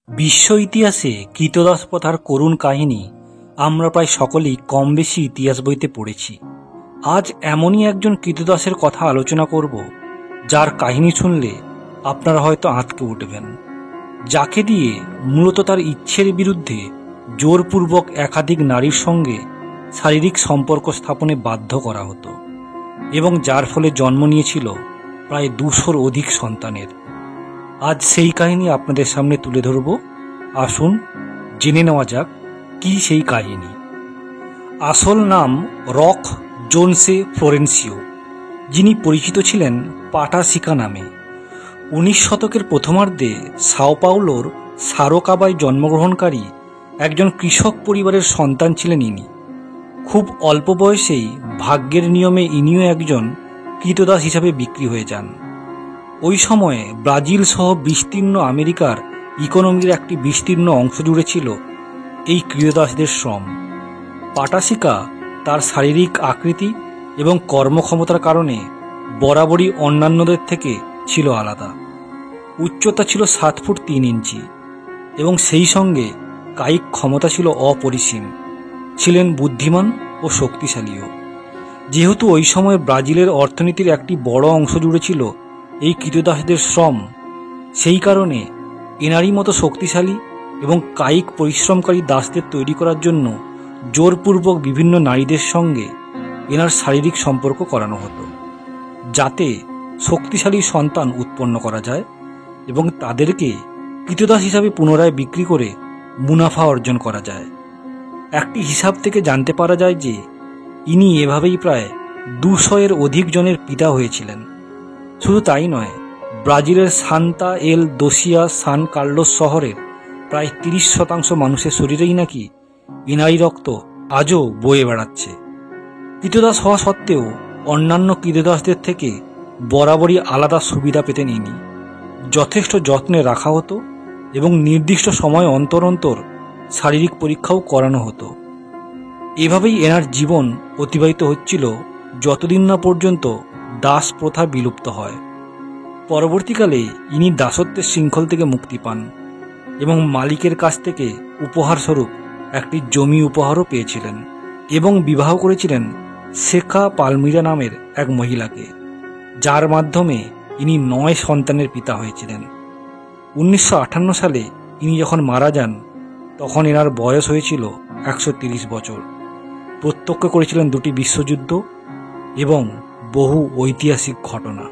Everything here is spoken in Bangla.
বিশ্ব ইতিহাসে কৃতদাস প্রথার করুণ কাহিনী আমরা প্রায় সকলেই কম বেশি ইতিহাস বইতে পড়েছি। আজ এমনই একজন কৃতদাসের কথা আলোচনা করব, যার কাহিনী শুনলে আপনারা হয়তো আঁতকে উঠবেন, যাকে দিয়ে মূলত তার ইচ্ছের বিরুদ্ধে জোরপূর্বক একাধিক নারীর সঙ্গে শারীরিক সম্পর্ক স্থাপনে বাধ্য করা হতো এবং যার ফলে জন্ম নিয়েছিল প্রায় 200-র অধিক সন্তানের। আজ সেই কাহিনী আপনাদের সামনে তুলে ধরব। আসুন জেনে নেওয়া যাক কি সেই কাহিনী। আসল নাম রক জোনসে ফ্লোরেন্সিও, যিনি পরিচিত ছিলেন পাটাসিকা নামে। 19 শতকের প্রথমার্ধে সাও পাওলোর সারোকাবায় জন্মগ্রহণকারী একজন কৃষক পরিবারের সন্তান ছিলেন ইনি। খুব অল্প বয়সেই ভাগ্যের নিয়মে ইনিও একজন কৃতদাস হিসাবে বিক্রি হয়ে যান। ওই সময়ে ব্রাজিল সহ বিস্তীর্ণ আমেরিকার ইকোনমির একটি বিস্তীর্ণ অংশ জুড়ে ছিল এই কৃতদাসদের শ্রম। পাটাসিকা তার শারীরিক আকৃতি এবং কর্মক্ষমতার কারণে বরাবরই অন্যান্যদের থেকে ছিল আলাদা। উচ্চতা ছিল 7 ফুট 3 ইঞ্চি এবং সেই সঙ্গে কায়িক ক্ষমতা ছিল অপরিসীম। ছিলেন বুদ্ধিমান ও শক্তিশালীও। যেহেতু ওই সময় ব্রাজিলের অর্থনীতির একটি বড় অংশ জুড়ে ছিল এই কৃতদাসদের শ্রম, সেই কারণে এনারই মতো শক্তিশালী এবং কায়িক পরিশ্রমকারী দাসদের তৈরি করার জন্য জোরপূর্বক বিভিন্ন নারীদের সঙ্গে এনার শারীরিক সম্পর্ক করানো হতো, যাতে শক্তিশালী সন্তান উৎপন্ন করা যায় এবং তাদেরকে কৃতদাস হিসাবে পুনরায় বিক্রি করে মুনাফা অর্জন করা যায়। একটি হিসাব থেকে জানতে পারা যায় যে ইনি এভাবেই প্রায় 200-এর অধিক জনের পিতা হয়েছিলেন। শুধু তাই নয়, ব্রাজিলের সান্তা এল দোসিয়া সান কার্লোস শহরের প্রায় 30% মানুষের শরীরেই নাকি ইনারি রক্ত আজও বয়ে বেড়াচ্ছে। কৃতদাস হওয়া সত্ত্বেও অন্যান্য কৃতদাসদের থেকে বরাবরই আলাদা সুবিধা পেতেন ইনি। যথেষ্ট যত্নে রাখা হতো এবং নির্দিষ্ট সময় অন্তর অন্তর শারীরিক পরীক্ষাও করানো হতো। এভাবেই এনার জীবন অতিবাহিত হচ্ছিল যতদিন না পর্যন্ত দাস প্রথা বিলুপ্ত হয়। পরবর্তীকালে ইনি দাসত্বের শৃঙ্খল থেকে মুক্তি পান এবং মালিকের কাছ থেকে উপহার স্বরূপ একটি জমি উপহারও পেয়েছিলেন এবং বিবাহ করেছিলেন শেখা পালমিরা নামের এক মহিলাকে, যার মাধ্যমে ইনি 9 সন্তানের পিতা হয়েছিলেন। 1958 সালে ইনি যখন মারা যান, তখন এনার বয়স হয়েছিল 130 বছর। প্রত্যক্ষ করেছিলেন 2টি বিশ্বযুদ্ধ এবং বহু ঐতিহাসিক ঘটনা।